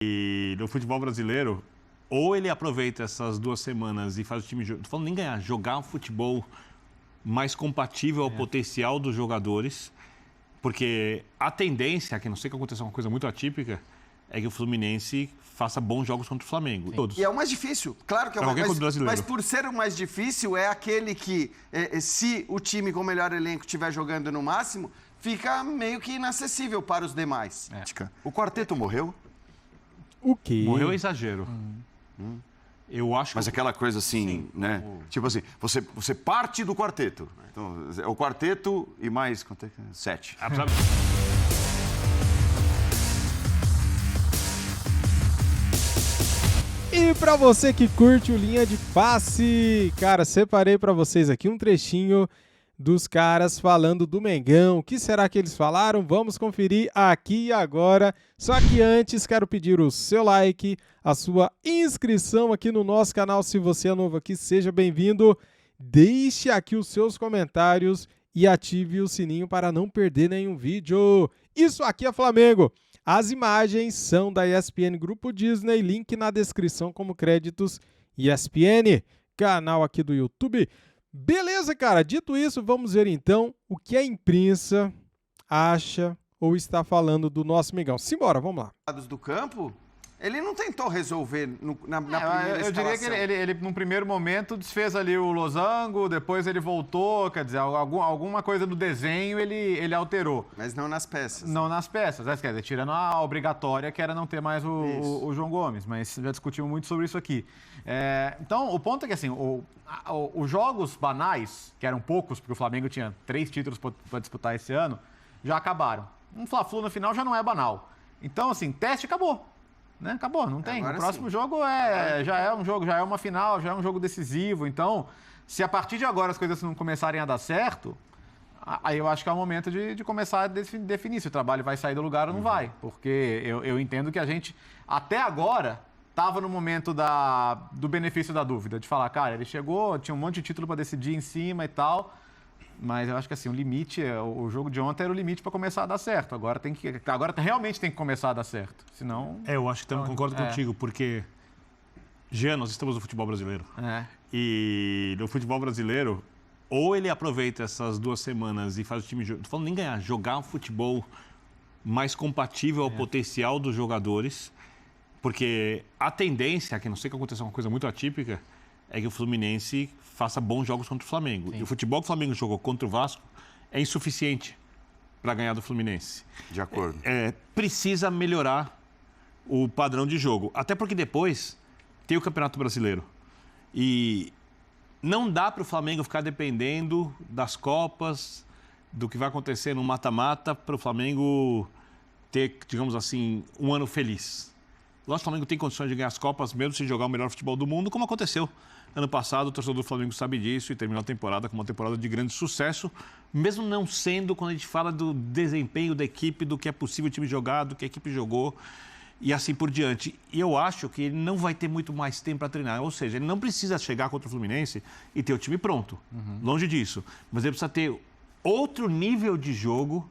E no futebol brasileiro, ou ele aproveita essas 2 semanas e faz o time... Não tô falando nem ganhar, jogar um futebol mais compatível ao potencial dos jogadores, porque a tendência, que não sei que aconteça uma coisa muito atípica, é que o Fluminense faça bons jogos contra o Flamengo. Todos. E é o mais difícil, claro que é o mais difícil. Mas por ser o mais difícil, é aquele que, se o time com o melhor elenco estiver jogando no máximo, fica meio que inacessível para os demais. O quarteto morreu? O quê? Morreu é exagero. Eu acho Mas aquela coisa assim, né? Tipo assim, você parte do quarteto. Então, é o quarteto e mais... Quanto é que é? 7. E pra você que curte o Linha de Passe, cara, separei pra vocês aqui um trechinho dos caras falando do Mengão. O que será que eles falaram? Vamos conferir aqui e agora. Só que antes, quero pedir o seu like, a sua inscrição aqui no nosso canal. Se você é novo aqui, seja bem-vindo. Deixe aqui os seus comentários e ative o sininho para não perder nenhum vídeo. Isso aqui é Flamengo. As imagens são da ESPN Grupo Disney, link na descrição como créditos ESPN, canal aqui do YouTube. Beleza, cara? Dito isso, vamos ver então o que a imprensa acha ou está falando do nosso Mengão. Simbora, vamos lá. Do campo, ele não tentou resolver na primeira eu diria que ele, num primeiro momento, desfez ali o losango, depois ele voltou, quer dizer, alguma coisa do desenho ele alterou. Mas não nas peças. Não nas peças, quer dizer, tirando a obrigatória, que era não ter mais o João Gomes, mas já discutimos muito sobre isso aqui. Então, o ponto é que, assim, os jogos banais, que eram poucos, porque o Flamengo tinha 3 títulos para disputar esse ano, já acabaram. Um Fla-Flu no final já não é banal. Então, assim, teste acabou. Né? Acabou, não tem. Agora o próximo sim. jogo já é um jogo, já é uma final, já é um jogo decisivo. Então, se a partir de agora as coisas não começarem a dar certo, aí eu acho que é o momento de começar a definir se o trabalho vai sair do lugar ou não vai. Porque eu entendo que a gente, até agora, estava no momento do benefício da dúvida, de falar, cara, ele chegou, tinha um monte de título para decidir em cima e tal. Mas eu acho que assim, o limite, o jogo de ontem era o limite para começar a dar certo. Agora realmente tem que começar a dar certo. Senão. Eu acho que também concordo contigo, porque, Jean, nós estamos no futebol brasileiro. E no futebol brasileiro, ou ele aproveita essas 2 semanas e faz o time... Não tô falando nem ganhar, jogar um futebol mais compatível ao potencial dos jogadores, porque a tendência, que não sei que aconteça uma coisa muito atípica, é que o Fluminense faça bons jogos contra o Flamengo. Sim. E o futebol que o Flamengo jogou contra o Vasco é insuficiente para ganhar do Fluminense. De acordo. Precisa melhorar o padrão de jogo. Até porque depois tem o Campeonato Brasileiro. E não dá para o Flamengo ficar dependendo das Copas, do que vai acontecer no mata-mata, para o Flamengo ter, digamos assim, um ano feliz. Lógico que o Flamengo tem condições de ganhar as Copas, mesmo sem jogar o melhor futebol do mundo, como aconteceu ano passado. O torcedor do Flamengo sabe disso e terminou a temporada com uma temporada de grande sucesso, mesmo não sendo, quando a gente fala do desempenho da equipe, do que é possível o time jogar, do que a equipe jogou e assim por diante. E eu acho que ele não vai ter muito mais tempo para treinar, ou seja, ele não precisa chegar contra o Fluminense e ter o time pronto, longe disso. Mas ele precisa ter outro nível de jogo,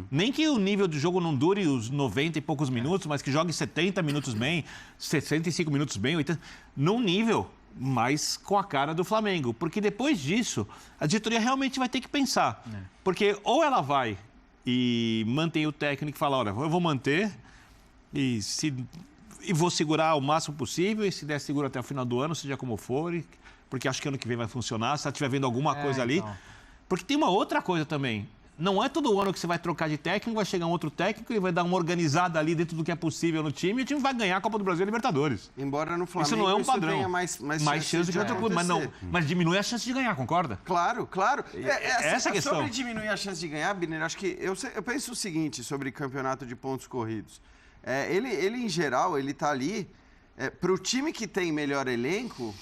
nem que o nível de jogo não dure os 90 e poucos minutos, mas que jogue 70 minutos bem, 65 minutos bem, 80, num nível mais com a cara do Flamengo. Porque depois disso, a diretoria realmente vai ter que pensar. Porque ou ela vai e mantém o técnico e fala, olha, eu vou manter e vou segurar o máximo possível, e se der seguro até o final do ano, seja como for, porque acho que ano que vem vai funcionar, se ela estiver vendo alguma coisa ali. Porque tem uma outra coisa também. Não é todo ano que você vai trocar de técnico, vai chegar um outro técnico e vai dar uma organizada ali dentro do que é possível no time e o time vai ganhar a Copa do Brasil e a Libertadores. Embora no Flamengo isso não é um padrão. Tenha mais chance de outro clube, mas diminui a chance de ganhar, concorda? Claro. Essa é a questão. Sobre diminuir a chance de ganhar, Biner, acho que eu penso o seguinte sobre campeonato de pontos corridos. Ele em geral, ele tá ali para o time que tem melhor elenco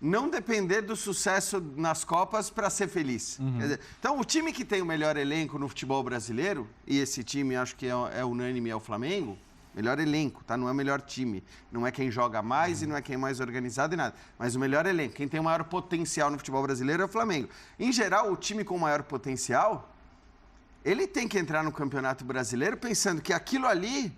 não depender do sucesso nas Copas para ser feliz. Quer dizer, então, o time que tem o melhor elenco no futebol brasileiro, e esse time acho que é unânime, é o Flamengo, melhor elenco, tá? Não é o melhor time. Não é quem joga mais e não é quem é mais organizado e nada. Mas o melhor elenco, quem tem o maior potencial no futebol brasileiro é o Flamengo. Em geral, o time com o maior potencial, ele tem que entrar no Campeonato Brasileiro pensando que aquilo ali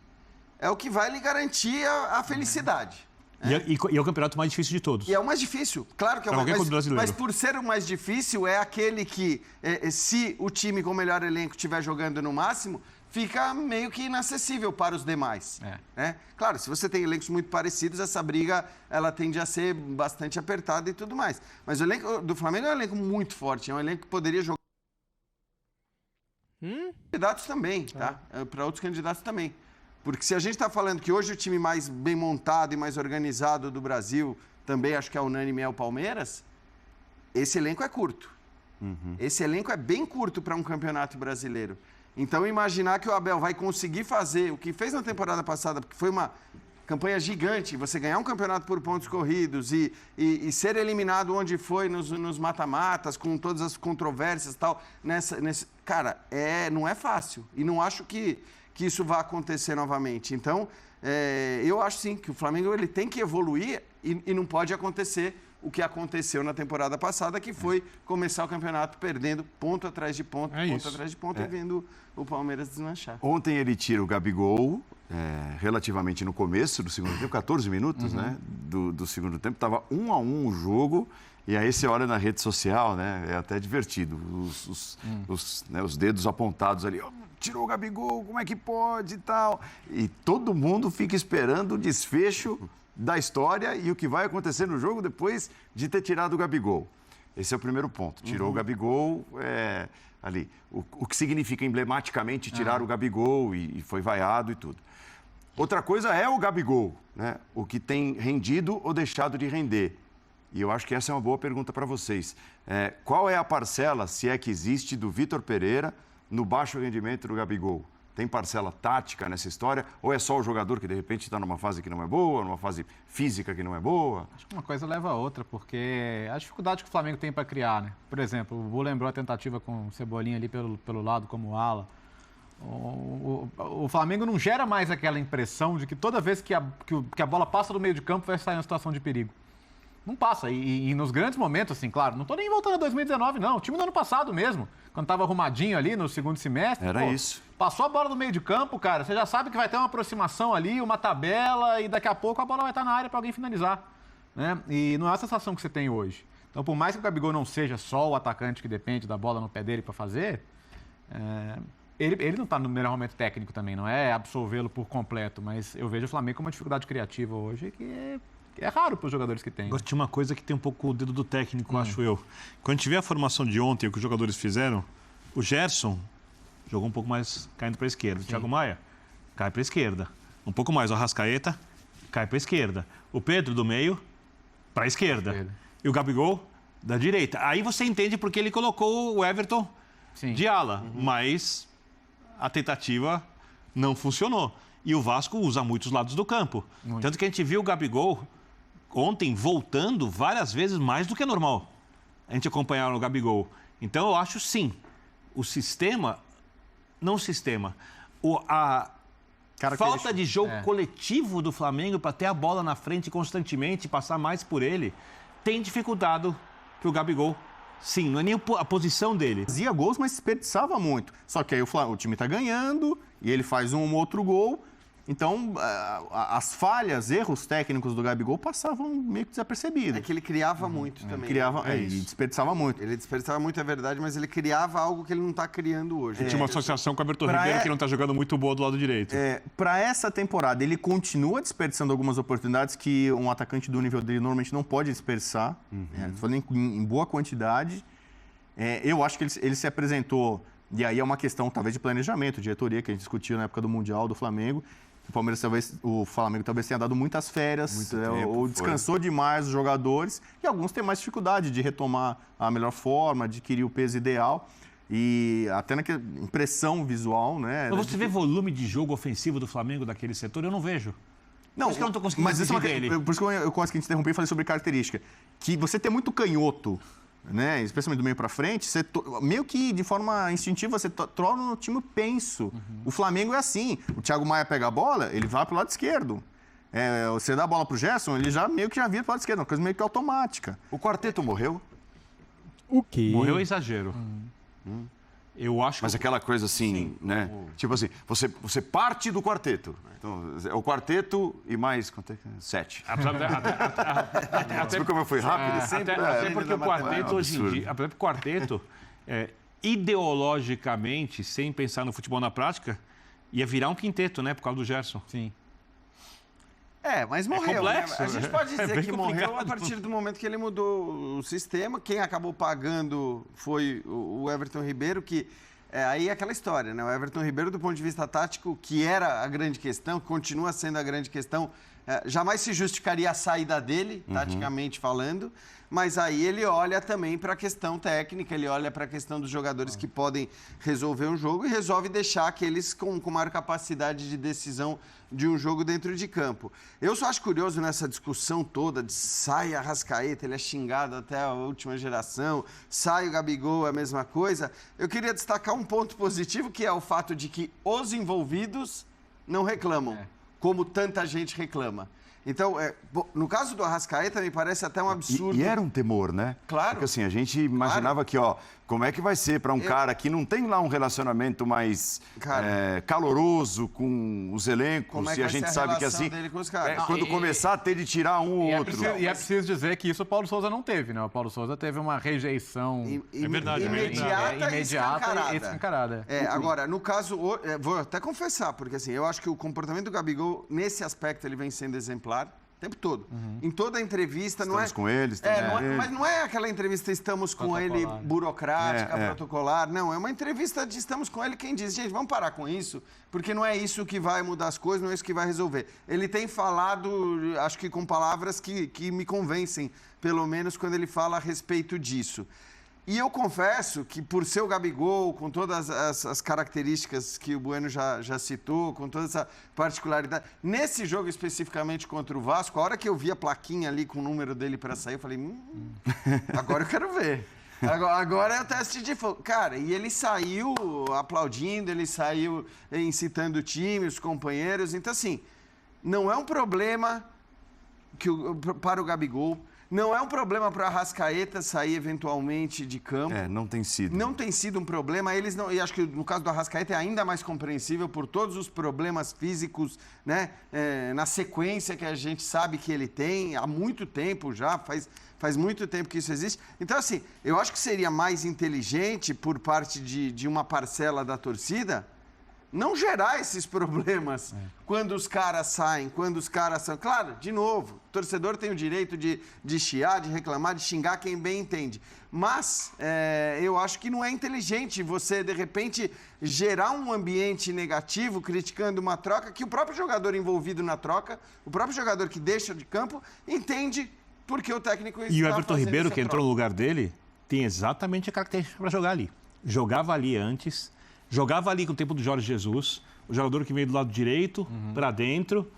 é o que vai lhe garantir a felicidade. E é o campeonato mais difícil de todos. E é o mais difícil, claro que é o mais difícil. Mas por ser o mais difícil, é aquele que, se o time com o melhor elenco estiver jogando no máximo, fica meio que inacessível para os demais. Né? Claro, se você tem elencos muito parecidos, essa briga ela tende a ser bastante apertada e tudo mais. Mas o elenco do Flamengo é um elenco muito forte, é um elenco que poderia jogar candidatos também, tá? Para outros candidatos também. Porque se a gente está falando que hoje o time mais bem montado e mais organizado do Brasil, também acho que é unânime, é o Palmeiras, esse elenco é curto. Esse elenco é bem curto para um campeonato brasileiro. Então, imaginar que o Abel vai conseguir fazer o que fez na temporada passada, porque foi uma campanha gigante, você ganhar um campeonato por pontos corridos e ser eliminado onde foi nos mata-matas, com todas as controvérsias e tal, cara, não é fácil. E não acho que isso vai acontecer novamente. Então, eu acho sim que o Flamengo ele tem que evoluir e não pode acontecer o que aconteceu na temporada passada, que foi começar o campeonato perdendo ponto atrás de ponto, atrás de ponto, e vendo o Palmeiras deslanchar. Ontem ele tira o Gabigol, relativamente no começo do segundo tempo, 14 minutos, né, do segundo tempo, estava 1-1 o jogo. E aí você olha na rede social, né? É até divertido. Os dedos apontados ali. Oh, tirou o Gabigol, como é que pode e tal? E todo mundo fica esperando o desfecho da história e o que vai acontecer no jogo depois de ter tirado o Gabigol. Esse é o primeiro ponto. Tirou o Gabigol, ali. O que significa emblematicamente tirar o Gabigol e foi vaiado e tudo. Outra coisa é o Gabigol, né? O que tem rendido ou deixado de render. E eu acho que essa é uma boa pergunta para vocês. Qual é a parcela, se é que existe, do Vitor Pereira no baixo rendimento do Gabigol? Tem parcela tática nessa história? Ou é só o jogador que, de repente, está numa fase que não é boa, numa fase física que não é boa? Acho que uma coisa leva a outra, porque a dificuldade que o Flamengo tem para criar, né? Por exemplo, o Bu lembrou a tentativa com o Cebolinha ali pelo lado como ala. O Flamengo não gera mais aquela impressão de que toda vez que a bola passa do meio de campo vai sair em uma situação de perigo. Não passa. E nos grandes momentos, assim, claro, não estou nem voltando a 2019, não. O time do ano passado mesmo, quando estava arrumadinho ali no segundo semestre. Era isso. Passou a bola do meio de campo, cara, você já sabe que vai ter uma aproximação ali, uma tabela, e daqui a pouco a bola vai estar na área para alguém finalizar. Né? E não é a sensação que você tem hoje. Então, por mais que o Gabigol não seja só o atacante que depende da bola no pé dele para fazer, ele não está no melhor momento técnico também, não é absolvê-lo por completo, mas eu vejo o Flamengo com uma dificuldade criativa hoje que é raro para os jogadores que tem. Agora, tinha uma coisa que tem um pouco o dedo do técnico, acho eu. Quando a gente vê a formação de ontem, o que os jogadores fizeram, o Gerson jogou um pouco mais caindo para a esquerda. O Thiago Maia cai para a esquerda. Um pouco mais o Arrascaeta cai para a esquerda. O Pedro do meio para a esquerda. E o Gabigol da direita. Aí você entende porque ele colocou o Everton de ala. Mas a tentativa não funcionou. E o Vasco usa muitos lados do campo. Tanto que a gente viu o Gabigol ontem voltando várias vezes mais do que é normal. A gente acompanhar o Gabigol. Então eu acho sim, a falta de jogo coletivo do Flamengo para ter a bola na frente constantemente, passar mais por ele, tem dificultado para o Gabigol. Sim, não é nem a posição dele. Fazia gols, mas desperdiçava muito. Só que aí o time está ganhando e ele faz um ou outro gol. Então, as falhas, erros técnicos do Gabigol passavam meio que desapercebidos. É que ele criava muito também. E desperdiçava muito. Ele desperdiçava muito, é verdade, mas ele criava algo que ele não está criando hoje. Tinha uma associação com o Everton Ribeiro que não está jogando muito boa do lado direito. Para essa temporada, ele continua desperdiçando algumas oportunidades que um atacante do nível dele normalmente não pode desperdiçar. Falando em boa quantidade. Eu acho que ele se apresentou, e aí é uma questão talvez de planejamento, diretoria, que a gente discutiu na época do Mundial do Flamengo. O Flamengo talvez tenha dado muitas férias, ou descansou demais os jogadores, e alguns têm mais dificuldade de retomar a melhor forma, adquirir o peso ideal, e até na impressão visual, né? Mas você vê volume de jogo ofensivo do Flamengo daquele setor? Eu não vejo. Não, por isso que eu não estou conseguindo decidir dele. Por isso que eu quase que te interrompi e falei sobre característica. Que você tem muito canhoto, né? Especialmente do meio para frente, meio que de forma instintiva você torna o time penso. O Flamengo é assim. O Thiago Maia pega a bola, ele vai para o lado esquerdo. Você dá a bola para o Gerson, ele já meio que vira para o lado esquerdo, uma coisa meio que automática. O quarteto morreu? O quê? Morreu é exagero. Eu acho Mas que... aquela coisa assim, né? Tipo assim, você parte do quarteto. Então, é o quarteto e mais... Quanto é que é? 7. Sabe como eu fui rápido? Até porque o quarteto hoje em absurdo. dia... Até porque o quarteto, ideologicamente, sem pensar no futebol na prática, ia virar um quinteto, né? Por causa do Gerson. Sim. Mas morreu, né? complexo, A gente né? pode dizer bem que morreu complicado. a partir do momento que ele mudou o sistema. Quem acabou pagando foi o Everton Ribeiro, que aí é aquela história, né? O Everton Ribeiro, do ponto de vista tático, que era a grande questão, continua sendo a grande questão, jamais se justificaria a saída dele, taticamente falando, mas aí ele olha também para a questão técnica, ele olha para a questão dos jogadores que podem resolver um jogo e resolve deixar aqueles com maior capacidade de decisão de um jogo dentro de campo. Eu só acho curioso nessa discussão toda de sai a Arrascaeta, ele é xingado até a última geração, sai o Gabigol, é a mesma coisa. Eu queria destacar um ponto positivo, que é o fato de que os envolvidos não reclamam, como tanta gente reclama. Então, no caso do Arrascaeta, me parece até um absurdo. E era um temor, né? Claro. Porque assim, a gente imaginava que, como é que vai ser para um cara que não tem lá um relacionamento mais caloroso com os elencos, Como é que e a vai gente ser a sabe que relação assim, dele com os caras? quando começar a ter de tirar um ou outro. E é preciso dizer que isso o Paulo Sousa não teve, né? O Paulo Sousa teve uma rejeição É verdade, imediata e escancarada. Agora, no caso, vou até confessar, porque assim, eu acho que o comportamento do Gabigol, nesse aspecto, ele vem sendo exemplar o tempo todo. Em toda a entrevista, Estamos com eles também. mas não é aquela entrevista estamos com ele burocrática, protocolar. Não, é uma entrevista de estamos com ele quem diz, gente, vamos parar com isso, porque não é isso que vai mudar as coisas, não é isso que vai resolver. Ele tem falado, acho que com palavras que me convencem, pelo menos quando ele fala a respeito disso. E eu confesso que, por ser o Gabigol, com todas as características que o Bueno já citou, com toda essa particularidade, nesse jogo especificamente contra o Vasco, a hora que eu vi a plaquinha ali com o número dele para sair, eu falei, agora eu quero ver. Agora é o teste de fogo. Cara, e ele saiu aplaudindo, ele saiu incitando o time, os companheiros. Então, assim, não é um problema para o Gabigol. Não é um problema para a Arrascaeta sair eventualmente de campo. Não tem sido. Não tem sido um problema. Eles não, e acho que no caso do Arrascaeta é ainda mais compreensível por todos os problemas físicos, né? Na sequência que a gente sabe que ele tem há muito tempo já, faz muito tempo que isso existe. Então, assim, eu acho que seria mais inteligente por parte de uma parcela da torcida não gerar esses problemas quando os caras saem, quando os caras são... Claro, de novo, o torcedor tem o direito de chiar, de reclamar, de xingar quem bem entende. Mas eu acho que não é inteligente você, de repente, gerar um ambiente negativo criticando uma troca que o próprio jogador envolvido na troca, o próprio jogador que deixa de campo, entende porque o técnico está E o Everton fazendo Ribeiro, essa que entrou no troca. lugar dele, tem exatamente a característica para jogar ali. Jogava ali antes, jogava ali com o tempo do Jorge Jesus, o jogador que veio do lado direito para dentro,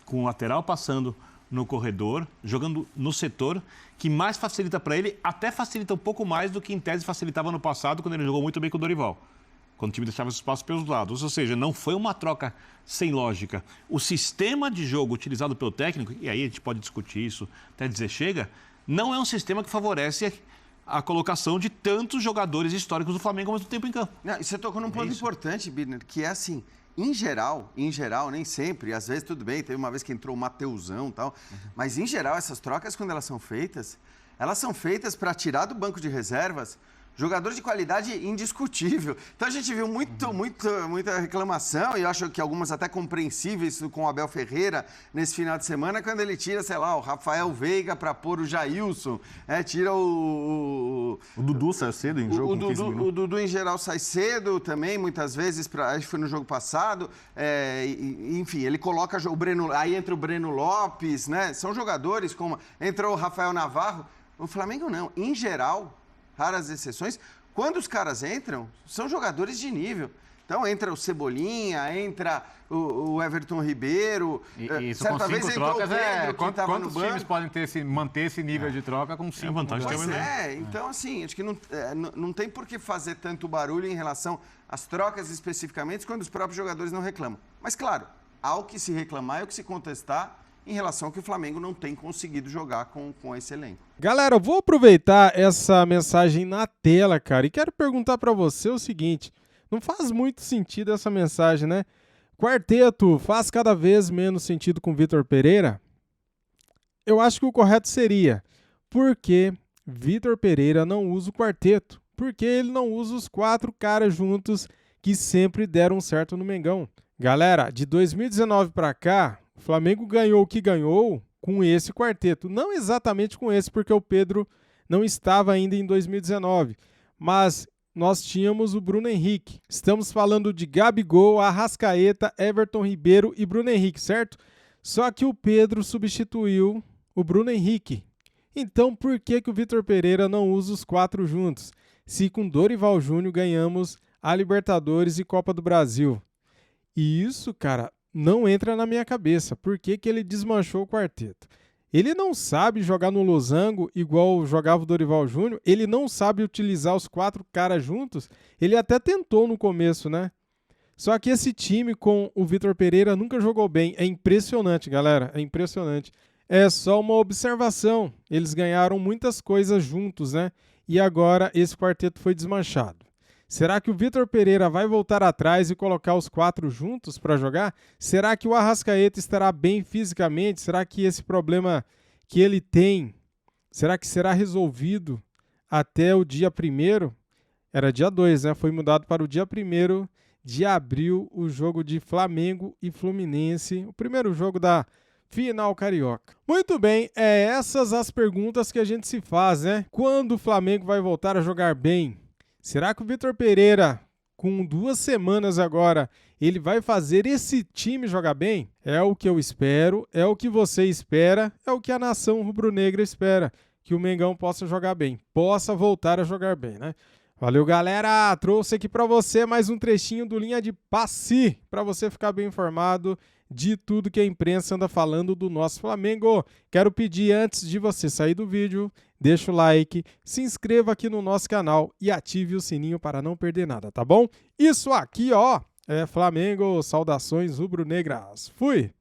com o lateral passando no corredor, jogando no setor, que mais facilita para ele, até facilita um pouco mais do que em tese facilitava no passado, quando ele jogou muito bem com o Dorival, quando o time deixava esse espaço pelos lados. Ou seja, não foi uma troca sem lógica. O sistema de jogo utilizado pelo técnico, e aí a gente pode discutir isso até dizer chega, não é um sistema que favorece a colocação de tantos jogadores históricos do Flamengo ao mesmo tempo em campo. Não, e você tocou num ponto importante, Birner, que é assim, em geral, nem sempre, às vezes tudo bem, teve uma vez que entrou o Mateusão e tal, mas em geral essas trocas, quando elas são feitas para tirar do banco de reservas jogador de qualidade indiscutível. Então a gente viu muita reclamação, e eu acho que algumas até compreensíveis com o Abel Ferreira nesse final de semana, quando ele tira, sei lá, o Rafael Veiga para pôr o Jailson, tira o Dudu saiu cedo em jogo, com 15 minutos. O Dudu, em geral, sai cedo também, muitas vezes, acho que foi no jogo passado. Enfim, ele coloca o Breno, aí entra o Breno Lopes, né? São jogadores como... Entrou o Rafael Navarro. O Flamengo não. Em geral, raras exceções, quando os caras entram, são jogadores de nível. Então, entra o Cebolinha, entra o Everton Ribeiro. E isso certa com vez 5 entrou o trocas, Pedro, que estava no quantos banco. times podem manter esse nível de troca com 5 vantagem Pois também, então assim, acho que não tem por que fazer tanto barulho em relação às trocas especificamente quando os próprios jogadores não reclamam. Mas claro, há o que se reclamar e o que se contestar em relação ao que o Flamengo não tem conseguido jogar com esse elenco. Galera, eu vou aproveitar essa mensagem na tela, cara, e quero perguntar pra você o seguinte, não faz muito sentido essa mensagem, né? Quarteto faz cada vez menos sentido com o Vitor Pereira? Eu acho que o correto seria, porque Vitor Pereira não usa o quarteto, porque ele não usa os 4 caras juntos que sempre deram certo no Mengão. Galera, de 2019 para cá, o Flamengo ganhou o que ganhou com esse quarteto. Não exatamente com esse, porque o Pedro não estava ainda em 2019, mas nós tínhamos o Bruno Henrique. Estamos falando de Gabigol, Arrascaeta, Everton Ribeiro e Bruno Henrique, certo? Só que o Pedro substituiu o Bruno Henrique. Então, por que o Vitor Pereira não usa os 4 juntos? Se com Dorival Júnior ganhamos a Libertadores e Copa do Brasil. E isso, cara, não entra na minha cabeça. Por que ele desmanchou o quarteto? Ele não sabe jogar no losango igual jogava o Dorival Júnior. Ele não sabe utilizar os 4 caras juntos. Ele até tentou no começo, né? Só que esse time com o Vitor Pereira nunca jogou bem. É impressionante, galera. É impressionante. É só uma observação. Eles ganharam muitas coisas juntos, né? E agora esse quarteto foi desmanchado. Será que o Vitor Pereira vai voltar atrás e colocar os 4 juntos para jogar? Será que o Arrascaeta estará bem fisicamente? Será que esse problema que ele tem, será que será resolvido até o dia 1º? Era dia 2, né? Foi mudado para o dia 1º de abril, o jogo de Flamengo e Fluminense, o primeiro jogo da final carioca. Muito bem, essas as perguntas que a gente se faz, né? Quando o Flamengo vai voltar a jogar bem? Será que o Vitor Pereira, com 2 semanas agora, ele vai fazer esse time jogar bem? É o que eu espero, é o que você espera, é o que a nação rubro-negra espera, que o Mengão possa jogar bem, possa voltar a jogar bem, né? Valeu, galera! Trouxe aqui para você mais um trechinho do Linha de Passe, para você ficar bem informado de tudo que a imprensa anda falando do nosso Flamengo. Quero pedir, antes de você sair do vídeo, deixa o like, se inscreva aqui no nosso canal e ative o sininho para não perder nada, tá bom? Isso aqui, ó, é Flamengo. Saudações rubro-negras. Fui!